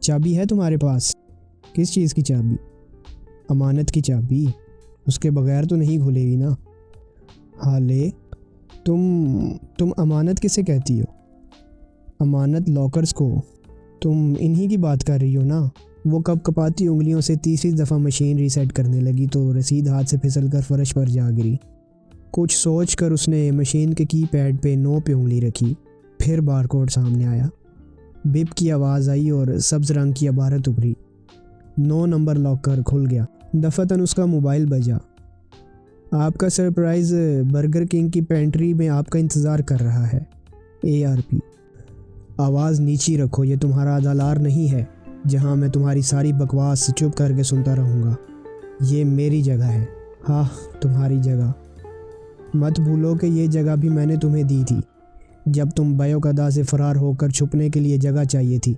چابی ہے تمہارے پاس؟ کس چیز کی چابی؟ امانت کی چابی، اس کے بغیر تو نہیں کھلے گی نا۔ حالے تم امانت کسے کہتی ہو؟ امانت لاکرز کو۔ تم انہی کی بات کر رہی ہو نا؟ وہ کپ کپاتی انگلیوں سے تیسری دفعہ مشین ریسیٹ کرنے لگی تو رسید ہاتھ سے پھسل کر فرش پر جا گری۔ کچھ سوچ کر اس نے مشین کے کی پیڈ پہ 9 پہ انگلی رکھی، پھر بار کوڈ سامنے آیا۔ بپ کی آواز آئی اور سبز رنگ کی عبارت ابھری۔ 9 نمبر لاکر کھل گیا۔ دفعتاً اس کا موبائل بجا۔ آپ کا سرپرائز برگر کنگ کی پینٹری میں آپ کا انتظار کر رہا ہے، ARP۔ آواز نیچی رکھو، یہ تمہارا ادالار نہیں ہے جہاں میں تمہاری ساری بکواس چپ کر کے سنتا رہوں گا۔ یہ میری جگہ ہے۔ ہاں، تمہاری جگہ۔ مت بھولو کہ یہ جگہ بھی میں نے تمہیں دی تھی جب تم بیوق ادا سے فرار ہو کر چھپنے کے لیے جگہ چاہیے تھی،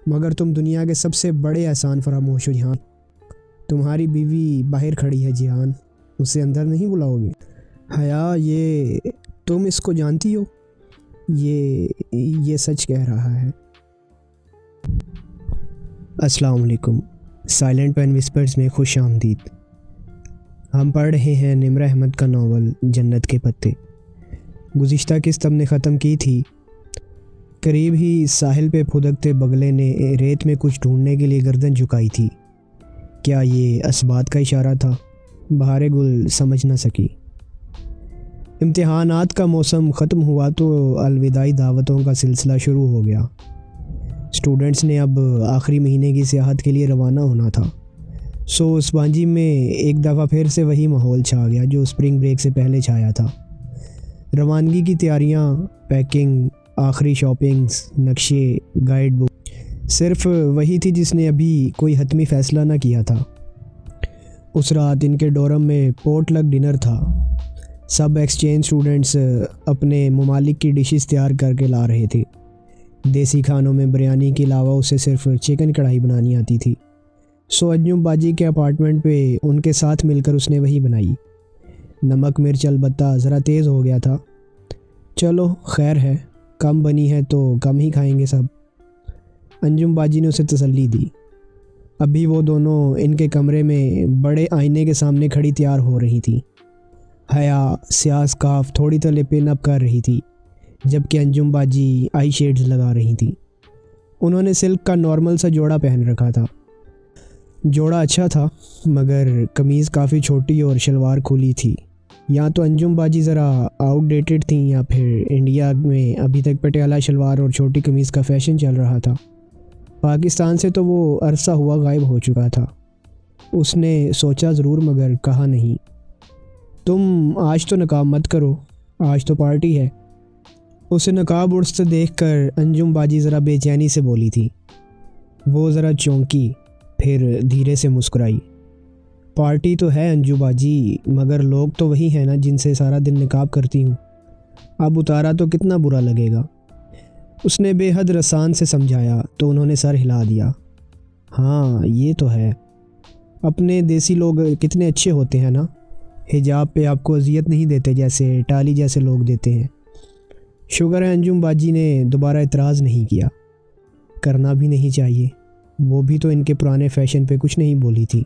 مگر تم دنیا کے سب سے بڑے احسان فراموش ہو جہان۔ تمہاری بیوی باہر کھڑی ہے جہان، اسے اندر نہیں بلاؤ گے؟ حیا، یہ تم اس کو جانتی ہو؟ یہ سچ کہہ رہا ہے۔ السلام علیکم، سائلنٹ پین وسپرز میں خوش آمدید۔ ہم پڑھ رہے ہیں نمرہ احمد کا ناول جنت کے پتے۔ گزشتہ قسط ہم نے ختم کی تھی۔ قریب ہی ساحل پہ پھدکتے بگلے نے ریت میں کچھ ڈھونڈنے کے لیے گردن جھکائی تھی۔ کیا یہ اسبات کا اشارہ تھا؟ بہار گل سمجھ نہ سکی۔ امتحانات کا موسم ختم ہوا تو الوداعی دعوتوں کا سلسلہ شروع ہو گیا۔ اسٹوڈنٹس نے اب آخری مہینے کی سیاحت کے لیے روانہ ہونا تھا، سو اسپانجی میں ایک دفعہ پھر سے وہی ماحول چھا گیا جو اسپرنگ بریک سے پہلے چھایا تھا۔ روانگی کی تیاریاں، پیکنگ، آخری شاپنگز، نقشے، گائیڈ بک، صرف وہی تھی جس نے ابھی کوئی حتمی فیصلہ نہ کیا تھا۔ اس رات ان کے ڈورم میں پورٹ لک ڈنر تھا۔ سب ایکسچینج اسٹوڈنٹس اپنے ممالک کی ڈشز تیار کر کے لا رہے تھے۔ دیسی کھانوں میں بریانی کے علاوہ اسے صرف چکن کڑھائی بنانی آتی تھی، سو انجم باجی کے اپارٹمنٹ پہ ان کے ساتھ مل کر اس نے وہی بنائی۔ نمک مرچ البتہ ذرا تیز ہو گیا تھا۔ چلو خیر ہے، کم بنی ہے تو کم ہی کھائیں گے سب، انجم باجی نے اسے تسلی دی۔ ابھی وہ دونوں ان کے کمرے میں بڑے آئینے کے سامنے کھڑی تیار ہو رہی تھیں۔ حیا سیاہ سکارف تھوڑی تلے پن اپ کر رہی تھی، جبکہ انجم باجی آئی شیڈز لگا رہی تھیں۔ انہوں نے سلک کا نارمل سا جوڑا پہن رکھا تھا۔ جوڑا اچھا تھا، مگر قمیض کافی چھوٹی اور شلوار کھلی تھی۔ یا تو انجم باجی ذرا آؤٹ ڈیٹڈ تھیں یا پھر انڈیا میں ابھی تک پٹیالہ شلوار اور چھوٹی قمیض کا فیشن چل رہا تھا۔ پاکستان سے تو وہ عرصہ ہوا غائب ہو چکا تھا۔ اس نے سوچا ضرور مگر کہا نہیں۔ تم آج تو نقاب مت کرو، آج تو پارٹی ہے۔ اسے نقاب اڑستے دیکھ کر انجم باجی ذرا بے چینی سے بولی تھی۔ وہ ذرا چونکی، پھر دھیرے سے مسکرائی۔ پارٹی تو ہے انجو باجی، مگر لوگ تو وہی ہیں نا جن سے سارا دن نقاب کرتی ہوں، اب اتارا تو کتنا برا لگے گا۔ اس نے بے حد رسان سے سمجھایا تو انہوں نے سر ہلا دیا۔ ہاں یہ تو ہے، اپنے دیسی لوگ کتنے اچھے ہوتے ہیں نا، حجاب پہ آپ کو اذیت نہیں دیتے جیسے ٹالی جیسے لوگ دیتے ہیں۔ شکر ہے انجم باجی نے دوبارہ اعتراض نہیں کیا، کرنا بھی نہیں چاہیے، وہ بھی تو ان کے پرانے فیشن پہ کچھ نہیں بولی تھی۔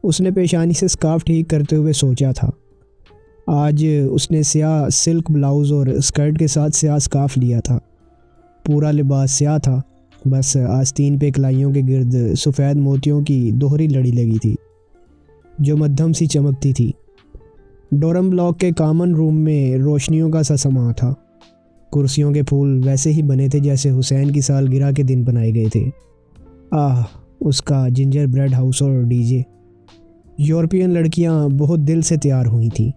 اس نے پیشانی سے سکارف ٹھیک کرتے ہوئے سوچا تھا۔ آج اس نے سیاہ سلک بلاؤز اور اسکرٹ کے ساتھ سیاہ سکارف لیا تھا۔ پورا لباس سیاہ تھا، بس آستین پہ کلائیوں کے گرد سفید موتیوں کی دوہری لڑی لگی تھی جو مدھم سی چمکتی تھی۔ ڈورم بلاک کے کامن روم میں روشنیوں کا سا سما تھا۔ کرسیوں کے پھول ویسے ہی بنے تھے جیسے حسین کی سالگرہ کے دن بنائے گئے تھے۔ اس کا جنجر بریڈ ہاؤس اور ڈی جے۔ یورپین لڑکیاں بہت دل سے تیار ہوئی تھیں،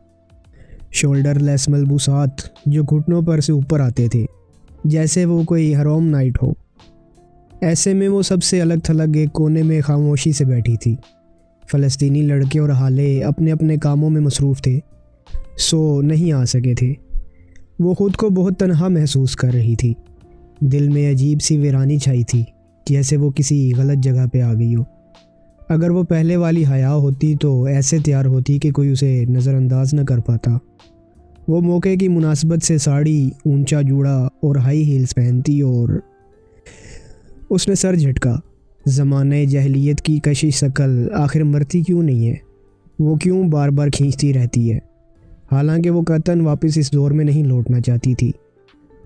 شولڈر لیس ملبوسات جو گھٹنوں پر سے اوپر آتے تھے جیسے وہ کوئی حرام نائٹ ہو۔ ایسے میں وہ سب سے الگ تھلگ ایک کونے میں خاموشی سے بیٹھی تھی۔ فلسطینی لڑکے اور حالے اپنے اپنے کاموں میں مصروف تھے، سو نہیں آ سکے تھے۔ وہ خود کو بہت تنہا محسوس کر رہی تھی۔ دل میں عجیب سی ویرانی چھائی تھی، جیسے وہ کسی غلط جگہ پہ آ گئی ہو۔ اگر وہ پہلے والی حیا ہوتی تو ایسے تیار ہوتی کہ کوئی اسے نظر انداز نہ کر پاتا۔ وہ موقع کی مناسبت سے ساڑی، اونچا جوڑا اور ہائی ہیلز پہنتی اور اس نے سر جھٹکا۔ زمانۂ جاہلیت کی کشش شکل آخر مرتی کیوں نہیں ہے؟ وہ کیوں بار بار کھینچتی رہتی ہے؟ حالانکہ وہ قطعاً واپس اس دور میں نہیں لوٹنا چاہتی تھی۔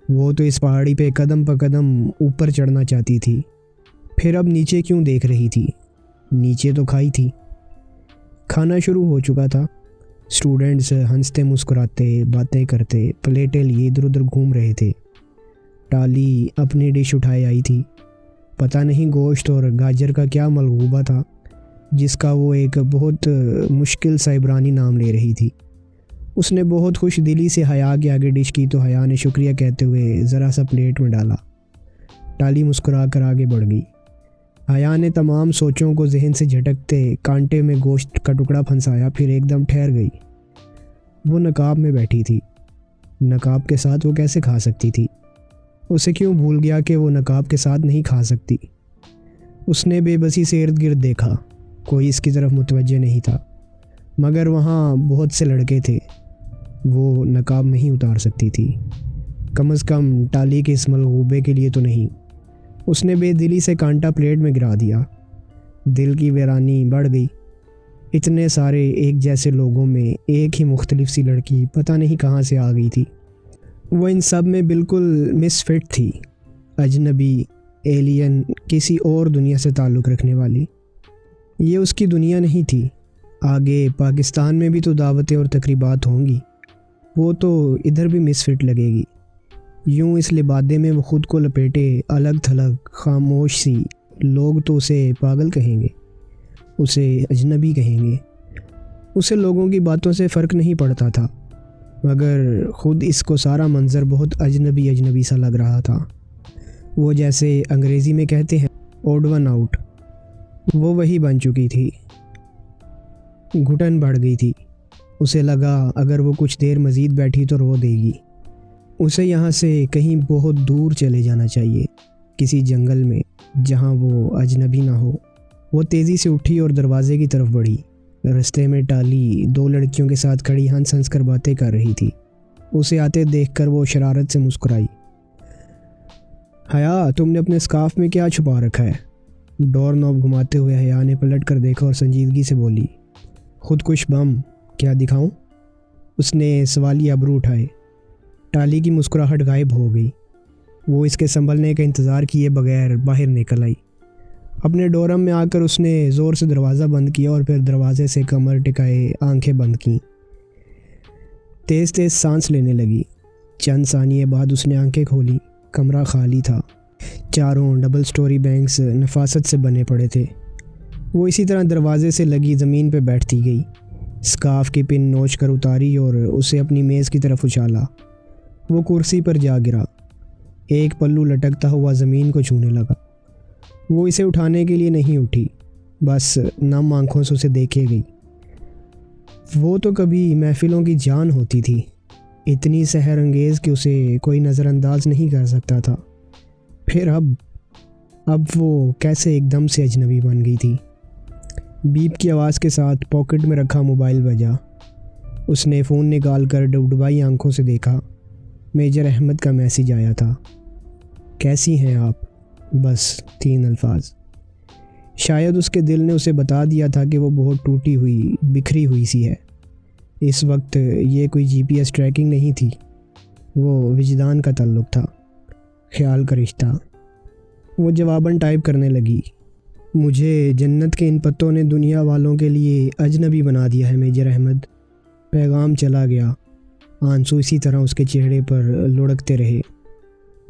وہ تو اس پہاڑی پہ قدم پہ قدم اوپر چڑھنا چاہتی تھی۔ پھر اب نیچے کیوں دیکھ رہی تھی؟ نیچے تو کھائی تھی۔ کھانا شروع ہو چکا تھا۔ اسٹوڈنٹس ہنستے مسکراتے باتیں کرتے پلیٹیں لیے ادھر ادھر گھوم رہے تھے۔ ٹالی اپنی ڈش اٹھائے آئی تھی۔ پتہ نہیں گوشت اور گاجر کا کیا ملغوبہ تھا جس کا وہ ایک بہت مشکل سا عبرانی نام لے رہی تھی۔ اس نے بہت خوش دلی سے حیا کے آگے ڈش کی تو حیا نے شکریہ کہتے ہوئے ذرا سا پلیٹ میں ڈالا۔ ٹالی مسکرا کر آگے بڑھ گئی۔ حیا نے تمام سوچوں کو ذہن سے جھٹکتے کانٹے میں گوشت کا ٹکڑا پھنسایا، پھر ایک دم ٹھہر گئی۔ وہ نقاب میں بیٹھی تھی۔ نقاب کے ساتھ وہ کیسے کھا سکتی تھی؟ اسے کیوں بھول گیا کہ وہ نقاب کے ساتھ نہیں کھا سکتی؟ اس نے بے بسی سے ارد گرد دیکھا۔ کوئی اس کی طرف متوجہ نہیں تھا، مگر وہاں بہت سے لڑکے تھے۔ وہ نقاب نہیں اتار سکتی تھی، کم از کم ٹالی کے اس ملغوبے کے لیے تو نہیں۔ اس نے بے دلی سے کانٹا پلیٹ میں گرا دیا۔ دل کی ویرانی بڑھ گئی۔ اتنے سارے ایک جیسے لوگوں میں ایک ہی مختلف سی لڑکی پتہ نہیں کہاں سے آ گئی تھی۔ وہ ان سب میں بالکل مس فٹ تھی، اجنبی، ایلین، کسی اور دنیا سے تعلق رکھنے والی۔ یہ اس کی دنیا نہیں تھی۔ آگے پاکستان میں بھی تو دعوتیں اور تقریبات ہوں گی، وہ تو ادھر بھی مس فٹ لگے گی۔ یوں اس لبادے میں وہ خود کو لپیٹے الگ تھلگ خاموش سی، لوگ تو اسے پاگل کہیں گے، اسے اجنبی کہیں گے۔ اسے لوگوں کی باتوں سے فرق نہیں پڑتا تھا، مگر خود اس کو سارا منظر بہت اجنبی اجنبی سا لگ رہا تھا۔ وہ جیسے انگریزی میں کہتے ہیں اوڈ ون آؤٹ، وہ وہی بن چکی تھی۔ گھٹن بڑھ گئی تھی۔ اسے لگا اگر وہ کچھ دیر مزید بیٹھی تو رو دے گی۔ اسے یہاں سے کہیں بہت دور چلے جانا چاہیے، کسی جنگل میں جہاں وہ اجنبی نہ ہو۔ وہ تیزی سے اٹھی اور دروازے کی طرف بڑھی۔ رستے میں ٹالی دو لڑکیوں کے ساتھ کھڑی ہنس ہنس کر باتیں کر رہی تھی۔ اسے آتے دیکھ کر وہ شرارت سے مسکرائی۔ حیا، تم نے اپنے اسکارف میں کیا چھپا رکھا ہے؟ ڈور نوب گھماتے ہوئے حیا نے پلٹ کر دیکھا اور سنجیدگی سے بولی، خودکش بم، کیا دکھاؤں؟ اس نے سوالی ابرو اٹھائے۔ ٹالی کی مسکراہٹ غائب ہو گئی۔ وہ اس کے سنبھلنے کا انتظار کیے بغیر باہر نکل آئی۔ اپنے ڈورم میں آ کر اس نے زور سے دروازہ بند کیا اور پھر دروازے سے کمر ٹکائے آنکھیں بند کیں۔ تیز تیز سانس لینے لگی۔ چند ثانیے بعد اس نے آنکھیں کھولی۔ کمرہ خالی تھا۔ چاروں ڈبل سٹوری بینکس نفاست سے بنے پڑے تھے۔ وہ اسی طرح دروازے سے لگی زمین پہ بیٹھتی گئی، اسکارف کی پن نوچ کر اتاری اور اسے اپنی میز کی طرف اچھالا۔ وہ کرسی پر جا گرا۔ ایک پلو لٹکتا ہوا زمین کو چھونے لگا۔ وہ اسے اٹھانے کے لیے نہیں اٹھی، بس نم آنکھوں سے اسے دیکھے گئی۔ وہ تو کبھی محفلوں کی جان ہوتی تھی، اتنی سحر انگیز کہ اسے کوئی نظر انداز نہیں کر سکتا تھا۔ پھر اب وہ کیسے ایک دم سے اجنبی بن گئی تھی۔ بیپ کی آواز کے ساتھ پاکٹ میں رکھا موبائل بجا۔ اس نے فون نکال کر ڈبڈبائی آنکھوں سے دیکھا۔ میجر احمد کا میسیج آیا تھا، کیسی ہیں آپ؟ بس 3 الفاظ۔ شاید اس کے دل نے اسے بتا دیا تھا کہ وہ بہت ٹوٹی ہوئی، بکھری ہوئی سی ہے۔ اس وقت یہ کوئی GPS ٹریکنگ نہیں تھی، وہ وجدان کا تعلق تھا، خیال کا رشتہ۔ وہ جواباً ٹائپ کرنے لگی، مجھے جنت کے ان پتوں نے دنیا والوں کے لیے اجنبی بنا دیا ہے میجر احمد۔ پیغام چلا گیا۔ آنسو اسی طرح اس کے چہرے پر لڑکتے رہے۔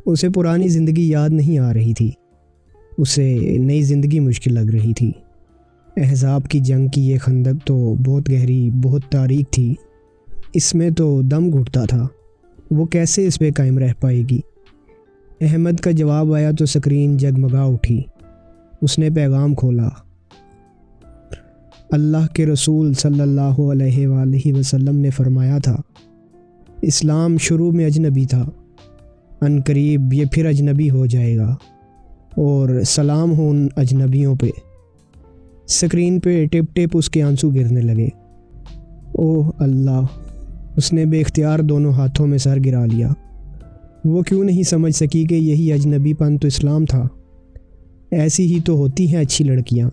اسے پرانی زندگی یاد نہیں آ رہی تھی، اسے نئی زندگی مشکل لگ رہی تھی۔ احزاب کی جنگ کی یہ خندق تو بہت گہری، بہت تاریک تھی، اس میں تو دم گھٹتا تھا۔ وہ کیسے اس پہ قائم رہ پائے گی؟ احمد کا جواب آیا تو سکرین جگمگا اٹھی۔ اس نے پیغام کھولا، اللہ کے رسول صلی اللہ علیہ وآلہ وسلم نے فرمایا تھا، اسلام شروع میں اجنبی تھا، ان قریب یہ پھر اجنبی ہو جائے گا، اور سلام ہو ان اجنبیوں پہ۔ سکرین پہ ٹپ ٹپ اس کے آنسو گرنے لگے۔ اوہ اللہ! اس نے بے اختیار دونوں ہاتھوں میں سر گرا لیا۔ وہ کیوں نہیں سمجھ سکی کہ یہی اجنبی پن تو اسلام تھا؟ ایسی ہی تو ہوتی ہیں اچھی لڑکیاں،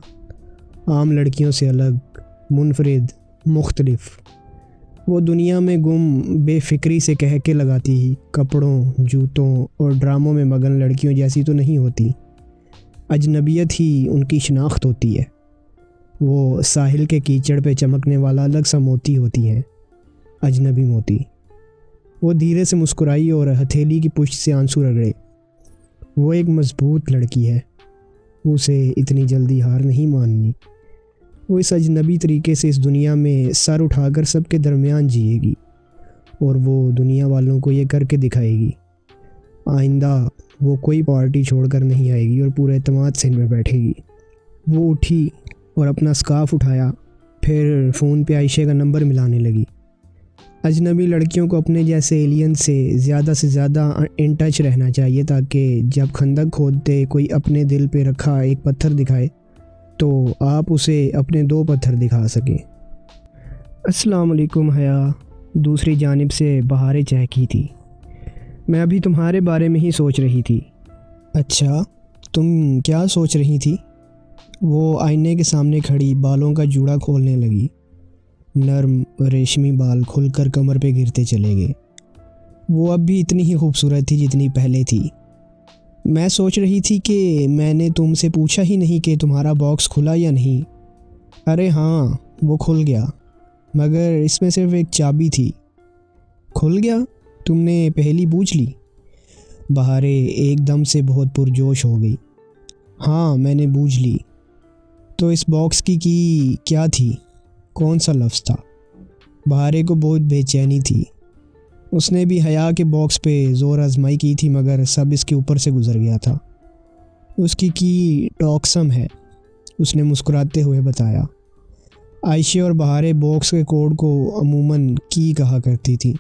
عام لڑکیوں سے الگ، منفرد، مختلف۔ وہ دنیا میں گم بے فکری سے کہہ کے لگاتی ہی کپڑوں، جوتوں اور ڈراموں میں مگن لڑکیوں جیسی تو نہیں ہوتی۔ اجنبیت ہی ان کی شناخت ہوتی ہے۔ وہ ساحل کے کیچڑ پہ چمکنے والا الگ سا موتی ہوتی ہیں، اجنبی موتی۔ وہ دھیرے سے مسکرائی اور ہتھیلی کی پشت سے آنسو رگڑے۔ وہ ایک مضبوط لڑکی ہے، اسے اتنی جلدی ہار نہیں ماننی۔ وہ اس اجنبی طریقے سے اس دنیا میں سر اٹھا کر سب کے درمیان جیے گی، اور وہ دنیا والوں کو یہ کر کے دکھائے گی۔ آئندہ وہ کوئی پارٹی چھوڑ کر نہیں آئے گی اور پورے اعتماد سے ان میں بیٹھے گی۔ وہ اٹھی اور اپنا سکارف اٹھایا، پھر فون پہ عائشہ کا نمبر ملانے لگی۔ اجنبی لڑکیوں کو اپنے جیسے ایلین سے زیادہ ان ٹچ رہنا چاہیے، تاکہ جب خندق کھودتے کوئی اپنے دل پہ رکھا ایک پتھر دکھائے تو آپ اسے اپنے 2 پتھر دکھا سکیں۔ السلام علیکم حیا، دوسری جانب سے بہاریں چہکی تھی۔ میں ابھی تمہارے بارے میں ہی سوچ رہی تھی۔ اچھا، تم کیا سوچ رہی تھی؟ وہ آئینے کے سامنے کھڑی بالوں کا جوڑا کھولنے لگی۔ نرم ریشمی بال کھل کر کمر پہ گرتے چلے گئے۔ وہ اب بھی اتنی ہی خوبصورت تھی جتنی پہلے تھی۔ میں سوچ رہی تھی کہ میں نے تم سے پوچھا ہی نہیں کہ تمہارا باکس کھلا یا نہیں۔ ارے ہاں، وہ کھل گیا، مگر اس میں صرف ایک چابی تھی۔ کھل گیا؟ تم نے پہلی بوجھ لی؟ بہاریں ایک دم سے بہت پرجوش ہو گئی۔ ہاں، میں نے بوجھ لی۔ تو اس باکس کی کیا تھی؟ کون سا لفظ تھا؟ بہاریں کو بہت بے چینی تھی۔ اس نے بھی حیا کے باکس پہ زور آزمائی کی تھی، مگر سب اس کے اوپر سے گزر گیا تھا۔ اس کی ٹاکسم ہے، اس نے مسکراتے ہوئے بتایا۔ عائشہ اور بہاریں باکس کے کوڈ کو عموماً کی کہا کرتی تھی،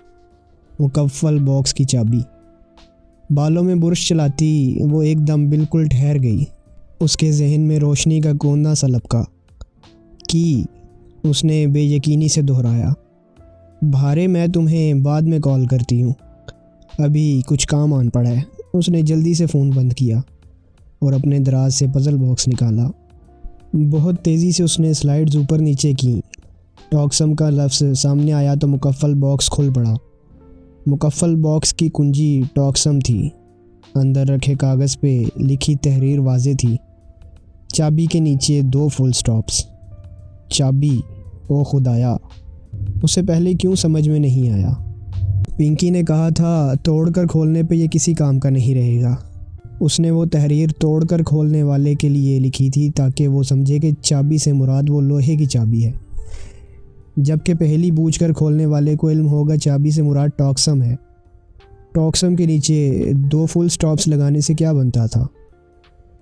مکفل باکس کی چابی۔ بالوں میں برش چلاتی وہ ایک دم بالکل ٹھہر گئی۔ اس کے ذہن میں روشنی کا کوندہ سا لپکا۔ کی، اس نے بے یقینی سے دہرایا۔ بہاریں، میں تمہیں بعد میں کال کرتی ہوں، ابھی کچھ کام آن پڑا ہے۔ اس نے جلدی سے فون بند کیا اور اپنے دراز سے پزل باکس نکالا۔ بہت تیزی سے اس نے سلائڈز اوپر نیچے کیں۔ ٹاکسم کا لفظ سامنے آیا تو مکفل باکس کھل پڑا۔ مکفل باکس کی کنجی ٹاکسم تھی۔ اندر رکھے کاغذ پہ لکھی تحریر واضح تھی۔ چابی کے نیچے 2 فل سٹاپس۔ چابی، او خدایا، اسے پہلے کیوں سمجھ میں نہیں آیا؟ پنکی نے کہا تھا توڑ کر کھولنے پہ یہ کسی کام کا نہیں رہے گا۔ اس نے وہ تحریر توڑ کر کھولنے والے کے لیے لکھی تھی تاکہ وہ سمجھے کہ چابی سے مراد وہ لوہے کی چابی ہے، جبکہ پہلی بوجھ کر کھولنے والے کو علم ہوگا چابی سے مراد ٹاکسم ہے۔ ٹاکسم کے نیچے 2 فل سٹاپس لگانے سے کیا بنتا تھا؟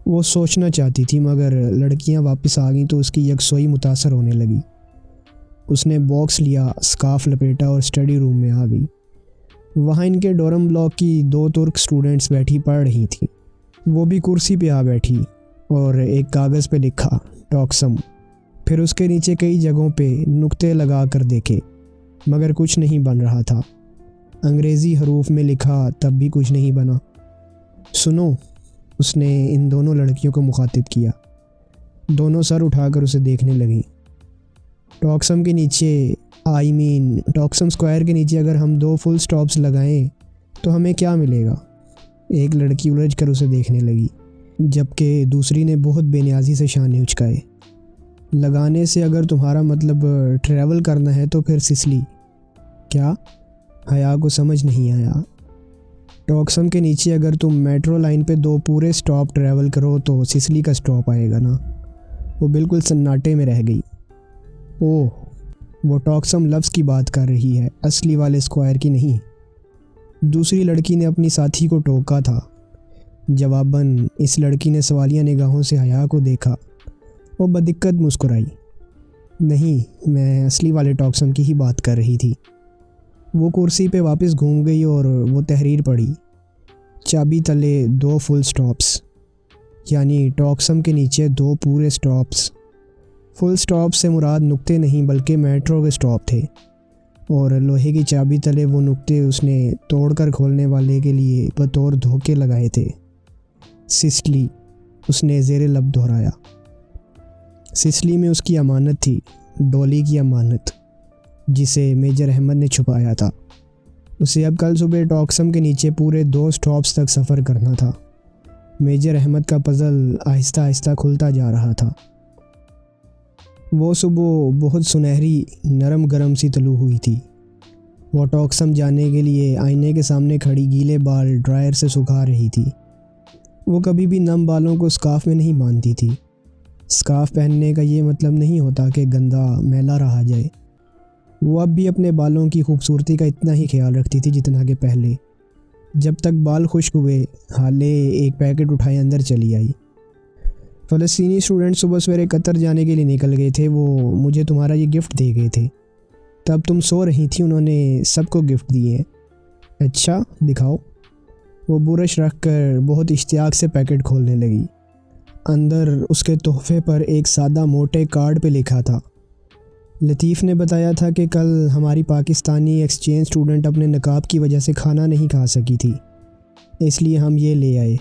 وہ سوچنا چاہتی تھی، مگر لڑکیاں واپس آ گئیں تو اس کی یکسوئی متاثر ہونے لگی۔ اس نے باکس لیا، سکارف لپیٹا اور اسٹڈی روم میں آ گئی۔ وہاں ان کے ڈورم بلاک کی 2 ترک سٹوڈنٹس بیٹھی پڑھ رہی تھیں۔ وہ بھی کرسی پہ آ بیٹھی اور ایک کاغذ پہ لکھا ٹاکسم، پھر اس کے نیچے کئی جگہوں پہ نقطے لگا کر دیکھے، مگر کچھ نہیں بن رہا تھا۔ انگریزی حروف میں لکھا، تب بھی کچھ نہیں بنا۔ سنو، اس نے ان دونوں لڑکیوں کو مخاطب کیا۔ دونوں سر اٹھا کر اسے دیکھنے لگیں۔ ٹاکسم کے نیچے ٹاکسم اسکوائر کے نیچے اگر ہم 2 فل سٹاپس لگائیں تو ہمیں کیا ملے گا؟ ایک لڑکی الجھ کر اسے دیکھنے لگی، جبکہ دوسری نے بہت بے نیازی سے شانے اچکائے۔ لگانے سے اگر تمہارا مطلب ٹریول کرنا ہے تو پھر سسلی۔ کیا؟ حیا کو سمجھ نہیں آیا۔ ٹاکسم کے نیچے اگر تم میٹرو لائن پہ 2 پورے سٹاپ ٹریول کرو تو سسلی کا سٹاپ آئے گا نا۔ وہ بالکل سناٹے میں رہ گئی۔ اوہ، وہ ٹاکسم لفظ کی بات کر رہی ہے، اصلی والے اسکوائر کی نہیں۔ دوسری لڑکی نے اپنی ساتھی کو ٹوکا تھا۔ جواباً اس لڑکی نے سوالیہ نگاہوں سے حیا کو دیکھا۔ وہ بدقت مسکرائی۔ نہیں، میں اصلی والے ٹاکسم کی ہی بات کر رہی تھی۔ وہ کرسی پہ واپس گھوم گئی اور وہ تحریر پڑھی۔ چابی تلے 2 فل سٹاپس، یعنی ٹاکسم کے نیچے 2 پورے سٹاپس۔ فل سٹاپ سے مراد نقطے نہیں بلکہ میٹرو کے سٹاپ تھے، اور لوہے کی چابی تلے وہ نقطے اس نے توڑ کر کھولنے والے کے لیے بطور دھوکے لگائے تھے۔ سسلی، اس نے زیر لب دہرایا۔ سسلی میں اس کی امانت تھی، ڈولی کی امانت، جسے میجر احمد نے چھپایا تھا۔ اسے اب کل صبح ٹاکسم کے نیچے پورے 2 سٹاپس تک سفر کرنا تھا۔ میجر احمد کا پزل آہستہ آہستہ کھلتا جا رہا تھا۔ وہ صبح بہت سنہری، نرم گرم سی طلوع ہوئی تھی۔ وہ ٹاکسم جانے کے لیے آئینے کے سامنے کھڑی گیلے بال ڈرائر سے سکھا رہی تھی۔ وہ کبھی بھی نم بالوں کو اسکارف میں نہیں باندھتی تھی۔ اسکارف پہننے کا یہ مطلب نہیں ہوتا کہ گندا میلا رہا جائے۔ وہ اب بھی اپنے بالوں کی خوبصورتی کا اتنا ہی خیال رکھتی تھی جتنا کہ پہلے۔ جب تک بال خشک ہوئے، حالے ایک پیکٹ اٹھائے اندر چلی آئی۔ فلسطینی اسٹوڈنٹ صبح سویرے قطر جانے کے لیے نکل گئے تھے۔ وہ مجھے تمہارا یہ گفٹ دے گئے تھے۔ تب تم سو رہی تھی، انہوں نے سب کو گفٹ دیے ہیں۔ اچھا دکھاؤ۔ وہ برش رکھ کر بہت اشتیاق سے پیکٹ کھولنے لگی۔ اندر اس کے تحفے پر ایک سادہ موٹے کارڈ پہ لکھا تھا، لطیف نے بتایا تھا کہ کل ہماری پاکستانی ایکسچینج اسٹوڈنٹ اپنے نقاب کی وجہ سے کھانا نہیں کھا سکی تھی، اس لیے ہم یہ لے آئے۔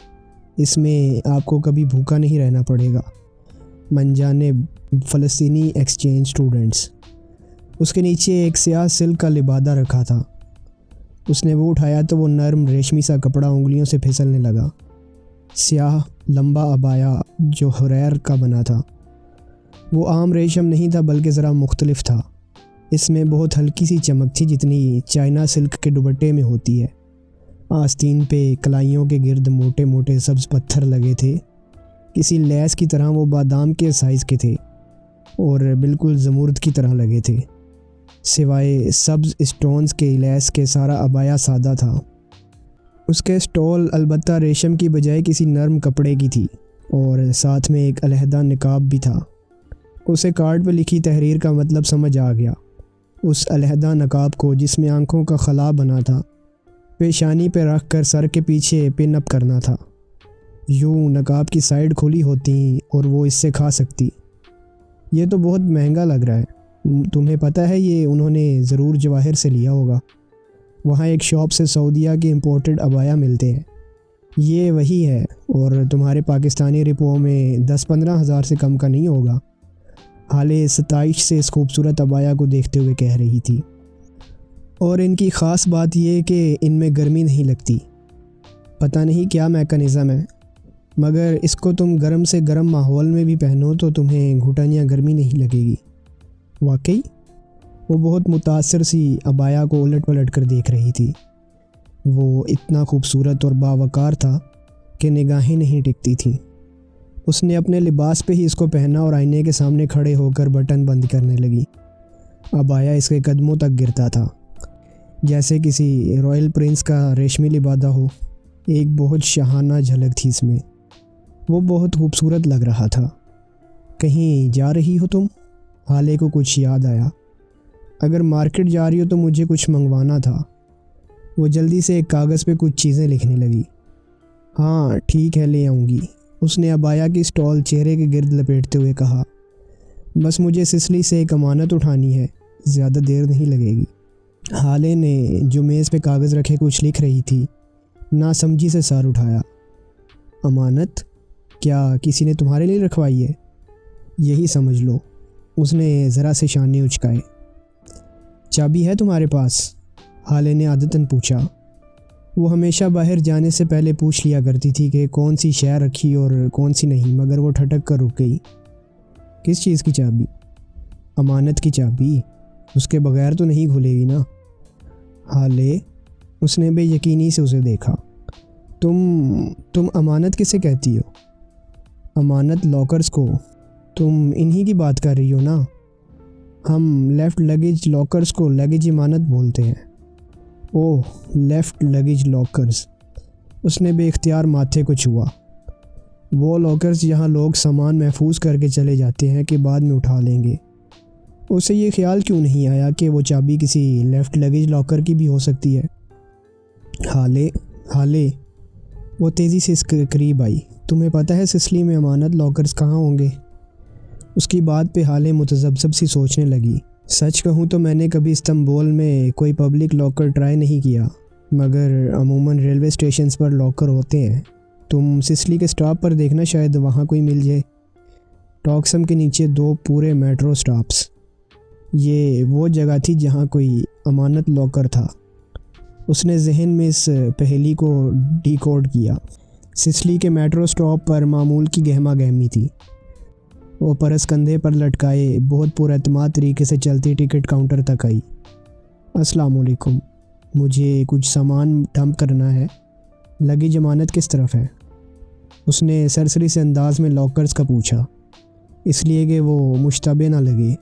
اس میں آپ کو کبھی بھوکا نہیں رہنا پڑے گا، من جانب فلسطینی ایکسچینج اسٹوڈنٹس۔ اس کے نیچے ایک سیاہ سلک کا لبادہ رکھا تھا۔ اس نے وہ اٹھایا تو وہ نرم ریشمی سا کپڑا انگلیوں سے پھسلنے لگا۔ سیاہ لمبا عبایا جو حریر کا بنا تھا۔ وہ عام ریشم نہیں تھا بلکہ ذرا مختلف تھا۔ اس میں بہت ہلکی سی چمک تھی جتنی چائنا سلک کے دوپٹے میں ہوتی ہے۔ آستین پہ کلائیوں کے گرد موٹے موٹے سبز پتھر لگے تھے، کسی لیس کی طرح۔ وہ بادام کے سائز کے تھے اور بالکل زمرد کی طرح لگے تھے۔ سوائے سبز اسٹونز کے لیس کے سارا عبایا سادہ تھا۔ اس کے اسٹول البتہ ریشم کی بجائے کسی نرم کپڑے کی تھی اور ساتھ میں ایک علیحدہ نقاب بھی تھا۔ اسے کارڈ پہ لکھی تحریر کا مطلب سمجھ آ گیا۔ اس علیحدہ نقاب کو، جس میں آنکھوں کا خلا بنا تھا، پیشانی پہ رکھ کر سر کے پیچھے پن اپ کرنا تھا۔ یوں نقاب کی سائیڈ کھلی ہوتی اور وہ اس سے کھا سکتی۔ یہ تو بہت مہنگا لگ رہا ہے، تمہیں پتہ ہے یہ انہوں نے ضرور جواہر سے لیا ہوگا۔ وہاں ایک شاپ سے سعودیہ کے امپورٹڈ عبایا ملتے ہیں۔ یہ وہی ہے اور تمہارے پاکستانی رپوں میں 10-15 ہزار سے کم کا نہیں ہوگا۔ حالے 27 سے اس خوبصورت عبایا کو دیکھتے ہوئے کہہ رہی تھی۔ اور ان کی خاص بات یہ کہ ان میں گرمی نہیں لگتی۔ پتہ نہیں کیا میکانزم ہے، مگر اس کو تم گرم سے گرم ماحول میں بھی پہنو تو تمہیں گھٹن یا گرمی نہیں لگے گی۔ واقعی؟ وہ بہت متاثر سی عبایا کو الٹ پلٹ کر دیکھ رہی تھی۔ وہ اتنا خوبصورت اور باوقار تھا کہ نگاہیں نہیں ٹکتی تھیں۔ اس نے اپنے لباس پہ ہی اس کو پہنا اور آئینے کے سامنے کھڑے ہو کر بٹن بند کرنے لگی۔ عبایا اس کے قدموں تک گرتا تھا، جیسے کسی رائل پرنس کا ریشمی لبادہ ہو۔ ایک بہت شاہانہ جھلک تھی اس میں۔ وہ بہت خوبصورت لگ رہا تھا۔ کہیں جا رہی ہو تم؟ حالے کو کچھ یاد آیا۔ اگر مارکیٹ جا رہی ہو تو مجھے کچھ منگوانا تھا۔ وہ جلدی سے ایک کاغذ پہ کچھ چیزیں لکھنے لگی۔ ہاں ٹھیک ہے، لے آؤں گی، اس نے عبایا کی اسٹال چہرے کے گرد لپیٹتے ہوئے کہا۔ بس مجھے سسلی سے ایک امانت اٹھانی ہے، زیادہ دیر نہیں لگے گی۔ حالے نے جو میز پہ کاغذ رکھے کچھ لکھ رہی تھی، ناسمجھی سے سر اٹھایا۔ امانت؟ کیا کسی نے تمہارے لیے رکھوائی ہے؟ یہی سمجھ لو، اس نے ذرا سے شانے اچکائے۔ چابی ہے تمہارے پاس؟ حالے نے عادتاً پوچھا۔ وہ ہمیشہ باہر جانے سے پہلے پوچھ لیا کرتی تھی کہ کون سی شے رکھی اور کون سی نہیں، مگر وہ ٹھٹک کر رک گئی۔ کس چیز کی چابی؟ امانت کی چابی، اس کے بغیر تو نہیں کھلے گی نا۔ حالے، اس نے بے یقینی سے اسے دیکھا۔ تم امانت کسے کہتی ہو؟ امانت لاکرز کو، تم انہی کی بات کر رہی ہو نا؟ ہم لیفٹ لگیج لاکرز کو لگیج امانت بولتے ہیں۔ اوہ، لیفٹ لگیج لاکرز، اس نے بے اختیار ماتھے کو چھوا۔ وہ لاکرز جہاں لوگ سامان محفوظ کر کے چلے جاتے ہیں کہ بعد میں اٹھا لیں گے۔ اسے یہ خیال کیوں نہیں آیا کہ وہ چابی کسی لیفٹ لگیج لاکر کی بھی ہو سکتی ہے؟ حالے، وہ تیزی سے اس کے قریب آئی۔ تمہیں پتہ ہے سسلی میں امانت لاکرز کہاں ہوں گے؟ اس کی بات پہ حالے متذبذب سی سوچنے لگی۔ سچ کہوں تو میں نے کبھی استنبول میں کوئی پبلک لاکر ٹرائی نہیں کیا، مگر عموماً ریلوے اسٹیشنز پر لاکر ہوتے ہیں۔ تم سسلی کے اسٹاپ پر دیکھنا، شاید وہاں کوئی مل جائے۔ ٹاکسم کے نیچے 2 پورے میٹرو اسٹاپس۔ یہ وہ جگہ تھی جہاں کوئی امانت لاکر تھا۔ اس نے ذہن میں اس پہیلی کو ڈی کوڈ کیا۔ سسلی کے میٹرو اسٹاپ پر معمول کی گہما گہمی تھی۔ وہ پرس کندھے پر لٹکائے بہت پر اعتماد طریقے سے چلتی ٹکٹ کاؤنٹر تک آئی۔ السلام علیکم، مجھے کچھ سامان ڈمپ کرنا ہے، لگی ضمانت کس طرف ہے؟ اس نے سرسری سے انداز میں لاکرز کا پوچھا، اس لیے کہ وہ مشتبہ نہ لگے۔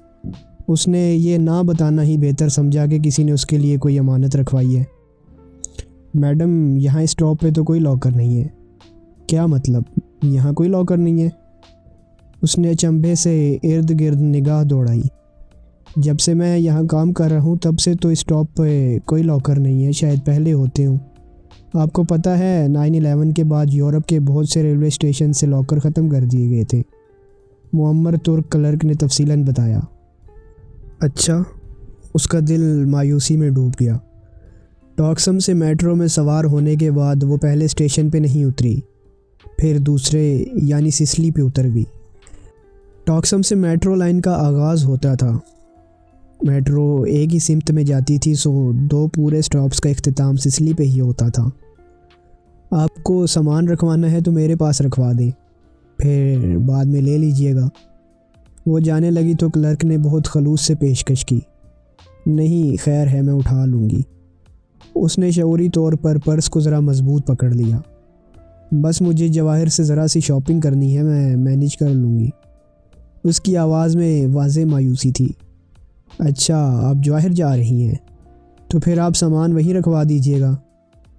اس نے یہ نہ بتانا ہی بہتر سمجھا کہ کسی نے اس کے لیے کوئی امانت رکھوائی ہے۔ میڈم، یہاں اسٹاپ پہ تو کوئی لاکر نہیں ہے۔ کیا مطلب، یہاں کوئی لاکر نہیں ہے؟ اس نے اچنبھے سے ارد گرد نگاہ دوڑائی۔ جب سے میں یہاں کام کر رہا ہوں تب سے تو اسٹاپ پہ کوئی لاکر نہیں ہے، شاید پہلے ہوتے ہوں۔ آپ کو پتہ ہے 9/11 کے بعد یورپ کے بہت سے ریلوے اسٹیشن سے لاکر ختم کر دیے گئے تھے، معمر ترک کلرک نے تفصیلاً بتایا۔ اچھا، اس کا دل مایوسی میں ڈوب گیا۔ ٹاکسم سے میٹرو میں سوار ہونے کے بعد وہ پہلے اسٹیشن پہ نہیں اتری، پھر دوسرے یعنی سسلی پہ اتر گئی۔ ٹاکسم سے میٹرو لائن کا آغاز ہوتا تھا۔ میٹرو ایک ہی سمت میں جاتی تھی، سو 2 پورے اسٹاپس کا اختتام سسلی پہ ہی ہوتا تھا۔ آپ کو سامان رکھوانا ہے تو میرے پاس رکھوا دیں، پھر بعد میں لے لیجئے گا۔ وہ جانے لگی تو کلرک نے بہت خلوص سے پیشکش کی۔ نہیں خیر ہے، میں اٹھا لوں گی۔ اس نے شعوری طور پر پرس کو ذرا مضبوط پکڑ لیا۔ بس مجھے جواہر سے ذرا سی شاپنگ کرنی ہے، میں مینیج کر لوں گی۔ اس کی آواز میں واضح مایوسی تھی۔ اچھا، آپ جواہر جا رہی ہیں، تو پھر آپ سامان وہیں رکھوا دیجیے گا۔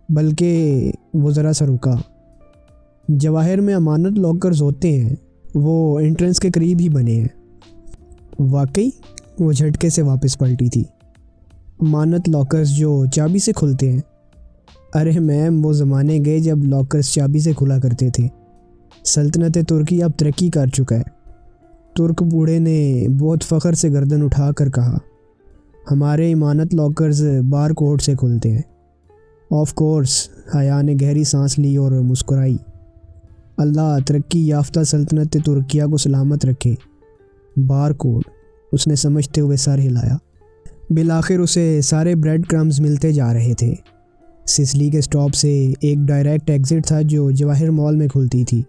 بلکہ وہ ذرا سا رکا۔ جواہر میں امانت لاکرز ہوتے ہیں، وہ انٹرنس کے قریب ہی بنے ہیں۔ واقعی؟ وہ جھٹکے سے واپس پلٹی تھی۔ امانت لاکرز جو چابی سے کھلتے ہیں؟ ارے میم، وہ زمانے گئے جب لاکرز چابی سے کھلا کرتے تھے۔ سلطنت ترکی اب ترقی کر چکا ہے۔ ترک بوڑھے نے بہت فخر سے گردن اٹھا کر کہا، ہمارے امانت لاکرز بار کوڈ سے کھلتے ہیں۔ آف کورس، حیا نے گہری سانس لی اور مسکرائی۔ اللہ ترقی یافتہ سلطنت ترکیہ کو سلامت رکھے۔ بار کوڈ، اس نے سمجھتے ہوئے سر ہلایا۔ بالآخر اسے سارے بریڈ کرمز ملتے جا رہے تھے۔ سسلی کے اسٹاپ سے ایک ڈائریکٹ ایگزٹ تھا جو جواہر مال میں کھلتی تھی۔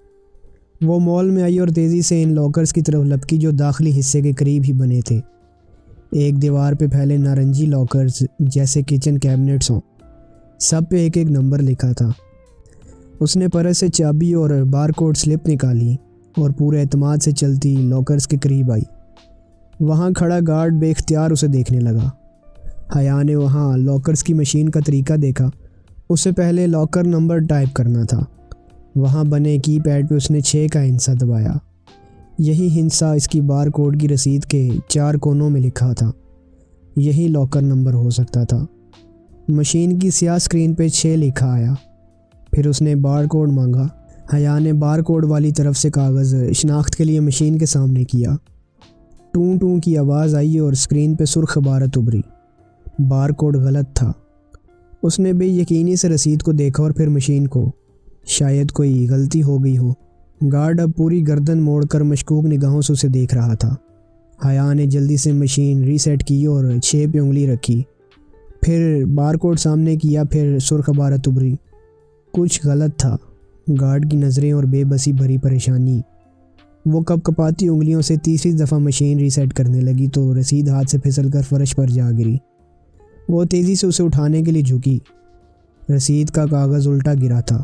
وہ مال میں آئی اور تیزی سے ان لاکرز کی طرف لپکی جو داخلی حصے کے قریب ہی بنے تھے۔ ایک دیوار پہ پھیلے نارنجی لاکرز جیسے کچن کیبنٹس ہوں، سب پہ ایک ایک نمبر لکھا تھا۔ اس نے پرس سے چابی اور بار کوڈ سلپ نکالی اور پورے اعتماد سے چلتی لاکرز کے قریب آئی۔ وہاں کھڑا گارڈ بے اختیار اسے دیکھنے لگا۔ حیا نے وہاں لاکرز کی مشین کا طریقہ دیکھا۔ اس سے پہلے لاکر نمبر ٹائپ کرنا تھا۔ وہاں بنے کی پیڈ پہ اس نے 6 کا ہندسہ دبایا۔ یہی ہندسہ اس کی بار کوڈ کی رسید کے 4 کونوں میں لکھا تھا۔ یہی لاکر نمبر ہو سکتا تھا۔ مشین کی سیاہ اسکرین پہ 6 لکھا آیا۔ پھر اس نے بار کوڈ مانگا۔ حیا نے بار کوڈ والی طرف سے کاغذ شناخت کے لیے مشین کے سامنے کیا۔ ٹوں ٹوں کی آواز آئی اور اسکرین پہ سرخ عبارت ابھری، بار کوڈ غلط تھا۔ اس نے بے یقینی سے رسید کو دیکھا اور پھر مشین کو۔ شاید کوئی غلطی ہو گئی ہو۔ گارڈ اب پوری گردن موڑ کر مشکوک نگاہوں سے اسے دیکھ رہا تھا۔ حیا نے جلدی سے مشین ریسیٹ کی اور 6 پہ انگلی رکھی، پھر بار کوڈ سامنے کیا، پھر سرخ عبارت ابھری۔ کچھ غلط تھا۔ گارڈ کی نظریں اور بے بسی بھری پریشانی۔ وہ کپ کپاتی انگلیوں سے تیسری دفعہ مشین ریسیٹ کرنے لگی تو رسید ہاتھ سے پھسل کر فرش پر جا گری۔ وہ تیزی سے اسے اٹھانے کے لیے جھکی۔ رسید کا کاغذ الٹا گرا تھا،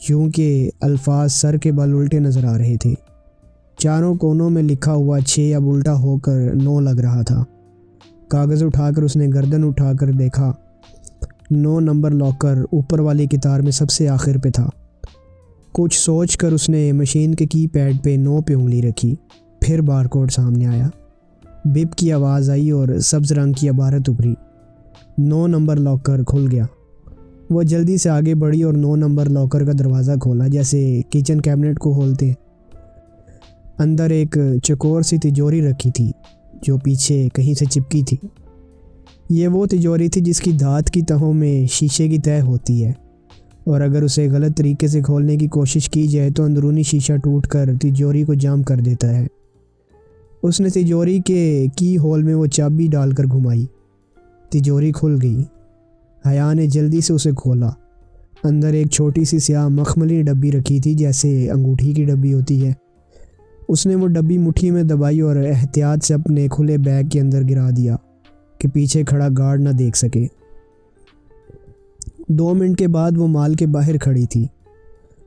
یوں کہ الفاظ سر کے بل الٹے نظر آ رہے تھے۔ چاروں کونوں میں لکھا ہوا 6 اب الٹا ہو کر 9 لگ رہا تھا۔ کاغذ اٹھا کر اس نے گردن اٹھا کر دیکھا۔ 9 نمبر لاکر اوپر والی قطار میں سب سے آخر پہ تھا۔ کچھ سوچ کر اس نے مشین کے کی پیڈ پہ 9 پہ انگلی رکھی، پھر بار کوڈ سامنے آیا۔ بپ کی آواز آئی اور سبز رنگ کی عبارت ابھری۔ 9 نمبر لاکر کھل گیا۔ وہ جلدی سے آگے بڑھی اور 9 نمبر لاکر کا دروازہ کھولا جیسے کچن کیبنٹ کو کھولتے ہیں۔ اندر ایک چکور سی تجوری رکھی تھی جو پیچھے کہیں سے چپکی تھی۔ یہ وہ تجوری تھی جس کی دھات کی تہوں میں شیشے کی تہ ہوتی ہے اور اگر اسے غلط طریقے سے کھولنے کی کوشش کی جائے تو اندرونی شیشہ ٹوٹ کر تجوری کو جام کر دیتا ہے۔ اس نے تجوری کے کی ہول میں وہ چابی ڈال کر گھمائی، تجوری کھل گئی۔ حیا نے جلدی سے اسے کھولا۔ اندر ایک چھوٹی سی سیاہ مخملی ڈبی رکھی تھی، جیسے انگوٹھی کی ڈبی ہوتی ہے۔ اس نے وہ ڈبی مٹھی میں دبائی اور احتیاط سے اپنے کھلے بیگ کے اندر گرا دیا کہ پیچھے کھڑا گارڈ نہ دیکھ سکے۔ 2 منٹ کے بعد وہ مال کے باہر کھڑی تھی۔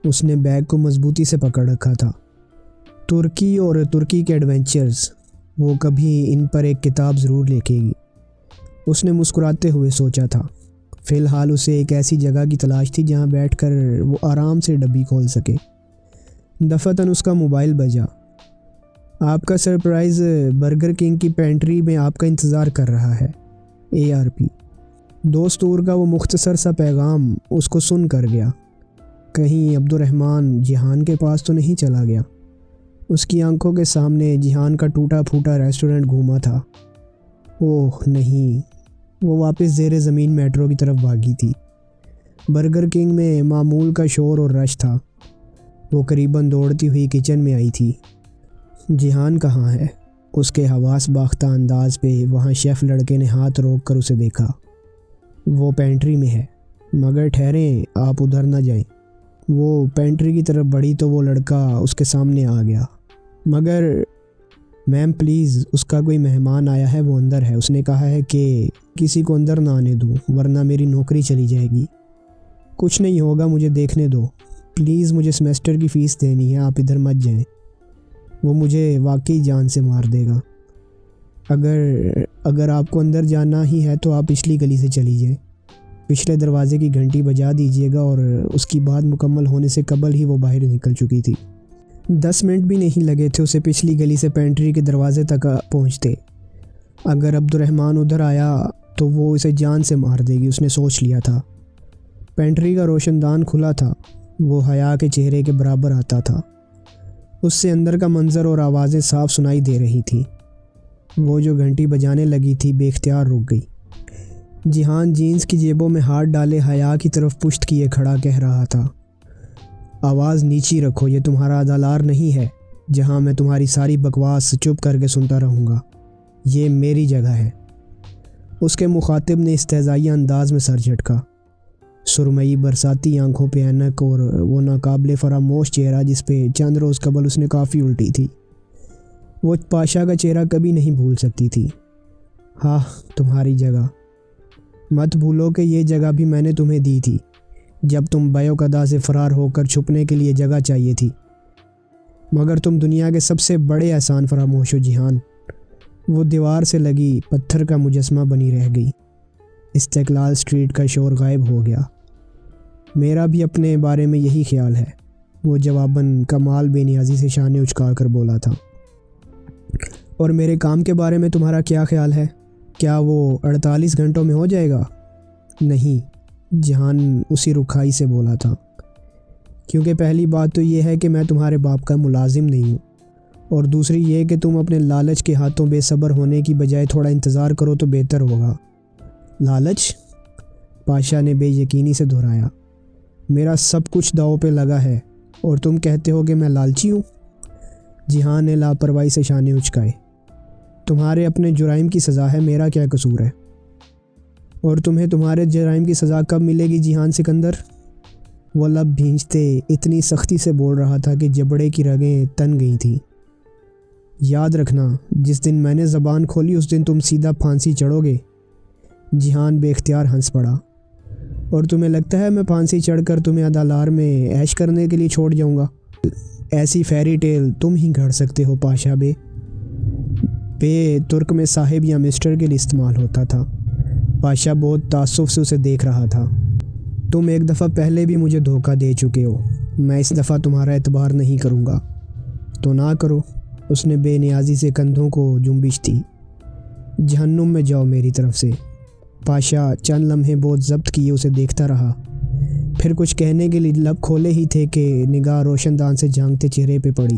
اس نے بیگ کو مضبوطی سے پکڑ رکھا تھا۔ ترکی اور ترکی کے ایڈونچرز، وہ کبھی ان پر ایک کتاب ضرور لکھے گی، اس نے مسکراتے ہوئے سوچا تھا۔ فی الحال اسے ایک ایسی جگہ کی تلاش تھی جہاں بیٹھ کر وہ آرام سے ڈبی کھول سکے۔ دفعتاً اس کا موبائل بجا۔ آپ کا سرپرائز برگر کنگ کی پینٹری میں آپ کا انتظار کر رہا ہے، ARP۔ دوست طور کا وہ مختصر سا پیغام اس کو سن کر گیا۔ کہیں عبد الرحمن جہان کے پاس تو نہیں چلا گیا؟ اس کی آنکھوں کے سامنے جہان کا ٹوٹا پھوٹا ریسٹورنٹ گھوما تھا۔ اوہ نہیں، وہ واپس زیر زمین میٹرو کی طرف بھاگی تھی۔ برگر کنگ میں معمول کا شور اور رش تھا۔ وہ قریباً دوڑتی ہوئی کچن میں آئی تھی۔ جہان کہاں ہے؟ اس کے حواس باختہ انداز پہ وہاں شیف لڑکے نے ہاتھ روک کر اسے دیکھا۔ وہ پینٹری میں ہے، مگر ٹھہریں، آپ ادھر نہ جائیں۔ وہ پینٹری کی طرف بڑھی تو وہ لڑکا اس کے سامنے آ گیا۔ مگر میم پلیز، اس کا کوئی مہمان آیا ہے، وہ اندر ہے۔ اس نے کہا ہے کہ کسی کو اندر نہ آنے دوں ورنہ میری نوکری چلی جائے گی۔ کچھ نہیں ہوگا، مجھے دیکھنے دو پلیز، مجھے سیمسٹر کی فیس دینی ہے، آپ ادھر مت جائیں، وہ مجھے واقعی جان سے مار دے گا۔ اگر آپ کو اندر جانا ہی ہے تو آپ پچھلی گلی سے چلی جائیں، پچھلے دروازے کی گھنٹی بجا دیجیے گا۔ اور اس کی بات مکمل ہونے سے قبل ہی وہ باہر نکل چکی تھی۔ 10 منٹ بھی نہیں لگے تھے اسے پچھلی گلی سے پینٹری کے دروازے تک پہنچتے۔ اگر عبد الرحمن ادھر آیا تو وہ اسے جان سے مار دے گی، اس نے سوچ لیا تھا۔ پینٹری کا روشن دان کھلا تھا، وہ حیا کے چہرے کے برابر آتا تھا۔ اس سے اندر کا منظر اور آوازیں صاف سنائی دے رہی تھیں۔ وہ جو گھنٹی بجانے لگی تھی بے اختیار رک گئی۔ جہان جینز کی جیبوں میں ہاتھ ڈالے حیا کی طرف پشت کیے کھڑا کہہ رہا تھا، آواز نیچی رکھو، یہ تمہارا ادالار نہیں ہے جہاں میں تمہاری ساری بکواس چپ کر کے سنتا رہوں گا، یہ میری جگہ ہے۔ اس کے مخاطب نے استہزائیہ انداز میں سر جھٹکا۔ سرمئی برساتی آنکھوں پہ اینک اور وہ ناقابل فراموش چہرہ جس پہ چند روز قبل اس نے کافی الٹی تھی، وہ پاشا کا چہرہ کبھی نہیں بھول سکتی تھی۔ ہاں، تمہاری جگہ، مت بھولو کہ یہ جگہ بھی میں نے تمہیں دی تھی جب تم بیوقدا سے فرار ہو کر چھپنے کے لیے جگہ چاہیے تھی، مگر تم دنیا کے سب سے بڑے احسان فراموش ہو جہان۔ وہ دیوار سے لگی پتھر کا مجسمہ بنی رہ گئی۔ استقلال اسٹریٹ کا شور غائب ہو گیا۔ میرا بھی اپنے بارے میں یہی خیال ہے، وہ جواباً کمال بے نیازی سے شانے اچکا کر بولا تھا۔ اور میرے کام کے بارے میں تمہارا کیا خیال ہے؟ کیا وہ 48 گھنٹوں میں ہو جائے گا؟ نہیں، جہان اسی رکھائی سے بولا تھا، کیونکہ پہلی بات تو یہ ہے کہ میں تمہارے باپ کا ملازم نہیں ہوں، اور دوسری یہ کہ تم اپنے لالچ کے ہاتھوں بے صبر ہونے کی بجائے تھوڑا انتظار کرو تو بہتر ہوگا۔ لالچ؟ پاشا نے بے یقینی سے دہرایا۔ میرا سب کچھ داؤ پہ لگا ہے اور تم کہتے ہو کہ میں لالچی ہوں؟ جہان نے لاپرواہی سے شانے اچکائے۔ تمہارے اپنے جرائم کی سزا ہے، میرا کیا قصور ہے؟ اور تمہیں تمہارے جرائم کی سزا کب ملے گی جہان سکندر؟ وہ لب بھینچتے اتنی سختی سے بول رہا تھا کہ جبڑے کی رگیں تن گئی تھیں۔ یاد رکھنا، جس دن میں نے زبان کھولی اس دن تم سیدھا پھانسی چڑھو گے۔ جہان بے اختیار ہنس پڑا۔ اور تمہیں لگتا ہے میں پھانسی چڑھ کر تمہیں ادالار میں عیش کرنے کے لیے چھوڑ جاؤں گا؟ ایسی فیری ٹیل تم ہی گھڑ سکتے ہو پاشا بے۔ ترک میں صاحب یا مسٹر کے لیے استعمال ہوتا تھا۔ پاشا بہت تعصب سے اسے دیکھ رہا تھا۔ تم ایک دفعہ پہلے بھی مجھے دھوکہ دے چکے ہو، میں اس دفعہ تمہارا اعتبار نہیں کروں گا۔ تو نہ کرو، اس نے بے نیازی سے کندھوں کو جنبش دی۔ جہنم میں جاؤ میری طرف سے۔ پاشا چند لمحے بہت ضبط کیے اسے دیکھتا رہا، پھر کچھ کہنے کے لیے لب کھولے ہی تھے کہ نگاہ روشن دان سے جھانکتے چہرے پہ پڑی۔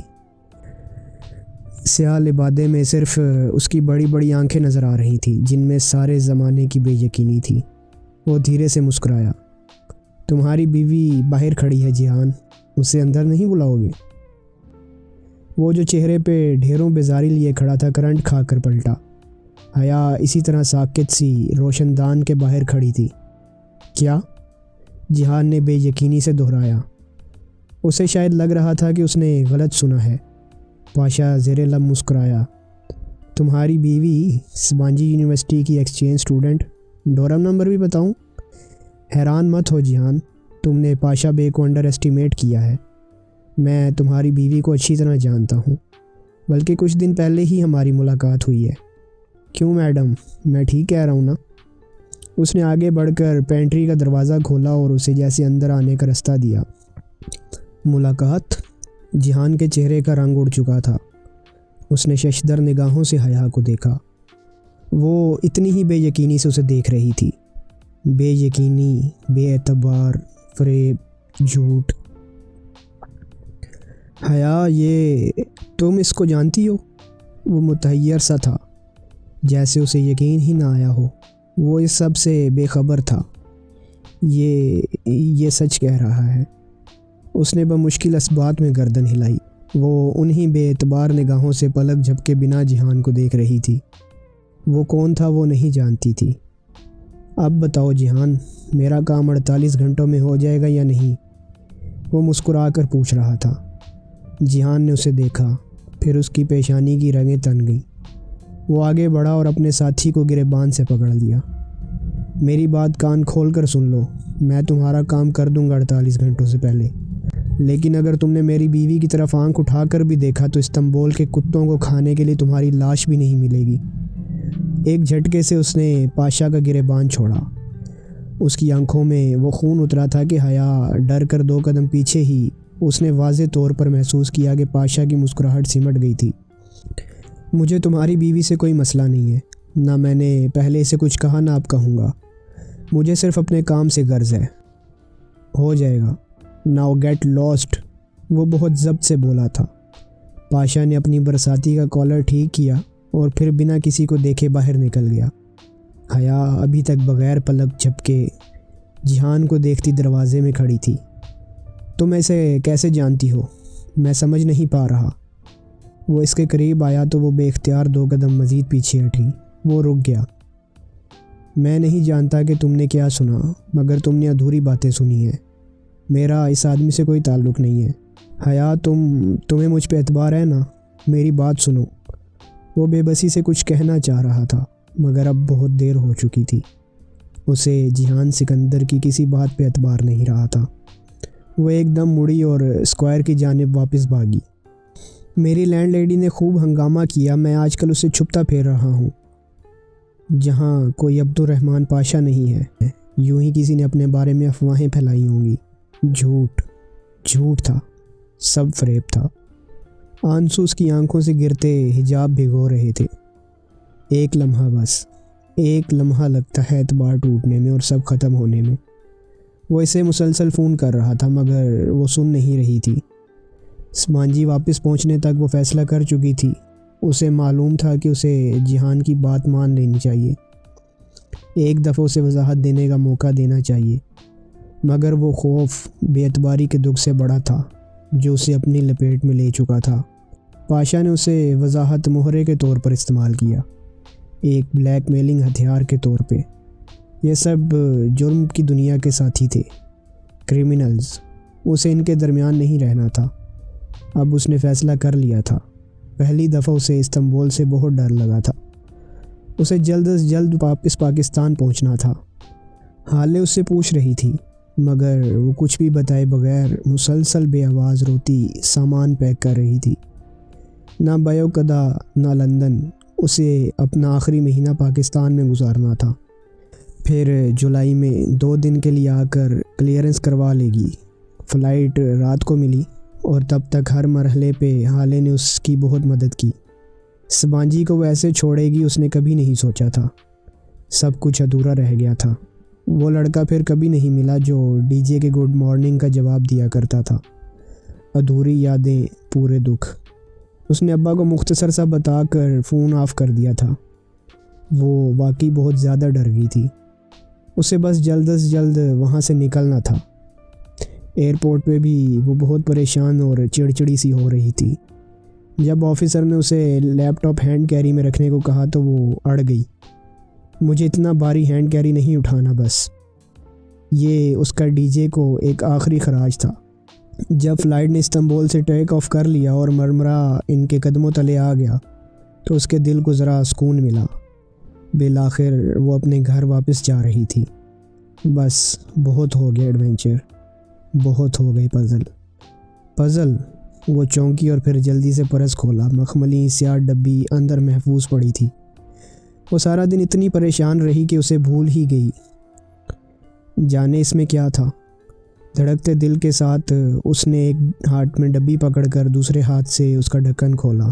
سیاہ لبادے میں صرف اس کی بڑی بڑی آنکھیں نظر آ رہی تھیں جن میں سارے زمانے کی بے یقینی تھی۔ وہ دھیرے سے مسکرایا۔ تمہاری بیوی باہر کھڑی ہے جہان، اسے اندر نہیں بلاؤ گے؟ وہ جو چہرے پہ ڈھیروں بیزاری لیے کھڑا تھا کرنٹ کھا کر پلٹا۔ حیا اسی طرح ساکت سی روشن دان کے باہر کھڑی تھی۔ کیا؟ جہان نے بے یقینی سے دہرایا۔ اسے شاید لگ رہا تھا کہ اس نے غلط سنا ہے۔ پاشا زیر لب مسکرایا۔ تمہاری بیوی سبانجی یونیورسٹی کی ایکسچینج اسٹوڈنٹ، ڈورم نمبر بھی بتاؤں؟ حیران مت ہو جہان، تم نے پاشا بے کو انڈر ایسٹیمیٹ کیا ہے۔ میں تمہاری بیوی کو اچھی طرح جانتا ہوں، بلکہ کچھ دن پہلے ہی ہماری ملاقات ہوئی ہے۔ کیوں میڈم، میں ٹھیک کہہ رہا ہوں نا؟ اس نے آگے بڑھ کر پینٹری کا دروازہ کھولا اور اسے جیسے اندر آنے کا راستہ دیا۔ ملاقات؟ جہان کے چہرے کا رنگ اڑ چکا تھا۔ اس نے ششدر نگاہوں سے حیا کو دیکھا۔ وہ اتنی ہی بے یقینی سے اسے دیکھ رہی تھی۔ بے یقینی، بے اعتبار، فریب، جھوٹ۔ حیا، یہ تم اس کو جانتی ہو؟ وہ متحیر سا تھا، جیسے یقین ہی نہ آیا ہو۔ وہ اس سب سے بے خبر تھا۔ یہ سچ کہہ رہا ہے۔ اس نے بمشکل اسبات میں گردن ہلائی۔ وہ انہی بے اعتبار نگاہوں سے پلک جھپکے بنا جہان کو دیکھ رہی تھی۔ وہ کون تھا وہ نہیں جانتی تھی۔ اب بتاؤ جہان، میرا کام 48 گھنٹوں میں ہو جائے گا یا نہیں؟ وہ مسکرا کر پوچھ رہا تھا۔ جہان نے اسے دیکھا، پھر اس کی پیشانی کی رگیں تن گئیں۔ وہ آگے بڑھا اور اپنے ساتھی کو گریبان سے پکڑ لیا۔ میری بات کان کھول کر سن لو، میں تمہارا کام کر دوں گا 48 گھنٹوں سے پہلے، لیکن اگر تم نے میری بیوی کی طرف آنکھ اٹھا کر بھی دیکھا تو استنبول کے کتوں کو کھانے کے لیے تمہاری لاش بھی نہیں ملے گی۔ ایک جھٹکے سے اس نے پاشا کا گریبان چھوڑا۔ اس کی آنکھوں میں وہ خون اترا تھا کہ حیا ڈر کر 2 قدم پیچھے ہی اس نے واضح طور پر محسوس کیا کہ پاشا کی مسکراہٹ سمٹ گئی تھی۔ مجھے تمہاری بیوی سے کوئی مسئلہ نہیں ہے، نہ میں نے پہلے اسے کچھ کہا نہ اب کہوں گا۔ مجھے صرف اپنے کام سے غرض ہے۔ ہو جائے گا۔ ناؤ گیٹ لاسٹ، وہ بہت ضبط سے بولا تھا۔ پاشا نے اپنی برساتی کا کالر ٹھیک کیا اور پھر بنا کسی کو دیکھے باہر نکل گیا۔ حیا ابھی تک بغیر پلک جھپکے جہان کو دیکھتی دروازے میں کھڑی تھی۔ تم اسے کیسے جانتی ہو؟ میں سمجھ نہیں پا رہا۔ وہ اس کے قریب آیا تو وہ بے اختیار 2 قدم مزید پیچھے ہٹی۔ وہ رک گیا۔ میں نہیں جانتا کہ تم نے کیا سنا، مگر تم نے ادھوری باتیں سنی ہیں۔ میرا اس آدمی سے کوئی تعلق نہیں ہے۔ حیا، تمہیں مجھ پہ اعتبار ہے نا؟ میری بات سنو۔ وہ بے بسی سے کچھ کہنا چاہ رہا تھا، مگر اب بہت دیر ہو چکی تھی۔ اسے جہان سکندر کی کسی بات پہ اعتبار نہیں رہا تھا۔ وہ ایک دم مڑی اور اسکوائر کی جانب واپس بھاگی۔ میری لینڈ لیڈی نے خوب ہنگامہ کیا، میں آج کل اسے چھپتا پھیر رہا ہوں۔ جہاں کوئی عبدالرحمن پاشا نہیں ہے، یوں ہی کسی نے اپنے بارے میں افواہیں پھیلائی ہوں گی۔ جھوٹ تھا، سب فریب تھا۔ آنسو اس کی آنکھوں سے گرتے حجاب بھگو رہے تھے۔ ایک لمحہ، بس ایک لمحہ لگتا ہے اعتبار ٹوٹنے میں اور سب ختم ہونے میں۔ وہ اسے مسلسل فون کر رہا تھا مگر وہ سن نہیں رہی تھی۔ سبانجی واپس پہنچنے تک وہ فیصلہ کر چکی تھی۔ اسے معلوم تھا کہ اسے جہان کی بات مان لینی چاہیے، ایک دفعہ اسے وضاحت دینے کا موقع دینا چاہیے، مگر وہ خوف بے اعتباری کے دکھ سے بڑا تھا جو اسے اپنی لپیٹ میں لے چکا تھا۔ پاشا نے اسے وضاحت مہرے کے طور پر استعمال کیا، ایک بلیک میلنگ ہتھیار کے طور پہ۔ یہ سب جرم کی دنیا کے ساتھی تھے، کرمنلز۔ اسے ان کے درمیان نہیں رہنا تھا۔ اب اس نے فیصلہ کر لیا تھا۔ پہلی دفعہ اسے استنبول سے بہت ڈر لگا تھا۔ اسے جلد از جلد واپس پاکستان پہنچنا تھا۔ حالے اس سے پوچھ رہی تھی، مگر وہ کچھ بھی بتائے بغیر مسلسل بے آواز روتی سامان پیک کر رہی تھی۔ نہ بیوقدا نہ لندن، اسے اپنا آخری مہینہ پاکستان میں گزارنا تھا۔ پھر جولائی میں 2 دن کے لیے آ کر کلیئرنس کروا لے گی۔ فلائٹ رات کو ملی اور تب تک ہر مرحلے پہ حالے نے اس کی بہت مدد کی۔ سبانجی کو وہ ایسے چھوڑے گی اس نے کبھی نہیں سوچا تھا۔ سب کچھ ادھورا رہ گیا تھا۔ وہ لڑکا پھر کبھی نہیں ملا جو ڈی جے کے گڈ مارننگ کا جواب دیا کرتا تھا۔ ادھوری یادیں، پورے دکھ۔ اس نے ابا کو مختصر سا بتا کر فون آف کر دیا تھا۔ وہ واقعی بہت زیادہ ڈر گئی تھی۔ اسے بس جلد از جلد وہاں سے نکلنا تھا۔ ایئرپورٹ پہ بھی وہ بہت پریشان اور چڑچڑی سی ہو رہی تھی۔ جب آفیسر نے اسے لیپ ٹاپ ہینڈ کیری میں رکھنے کو کہا تو وہ اڑ گئی۔ مجھے اتنا بھاری ہینڈ کیری نہیں اٹھانا، بس۔ یہ اس کا ڈی جے کو ایک آخری خراج تھا۔ جب فلائٹ نے استنبول سے ٹیک آف کر لیا اور مرمرا ان کے قدموں تلے آ گیا تو اس کے دل کو ذرا سکون ملا۔ بالآخر وہ اپنے گھر واپس جا رہی تھی۔ بس بہت ہو گیا ایڈونچر، بہت ہو گئی پزل۔ وہ چونکی اور پھر جلدی سے پرس کھولا۔ مخملی سیاہ ڈبی اندر محفوظ پڑی تھی۔ وہ سارا دن اتنی پریشان رہی کہ اسے بھول ہی گئی۔ جانے اس میں کیا تھا؟ دھڑکتے دل کے ساتھ اس نے ایک ہاتھ میں ڈبی پکڑ کر دوسرے ہاتھ سے اس کا ڈھکن کھولا۔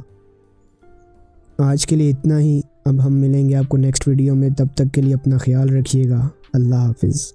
آج کے لیے اتنا ہی۔ اب ہم ملیں گے آپ کو نیکسٹ ویڈیو میں، تب تک کے لیے اپنا خیال رکھیے گا۔ اللہ حافظ۔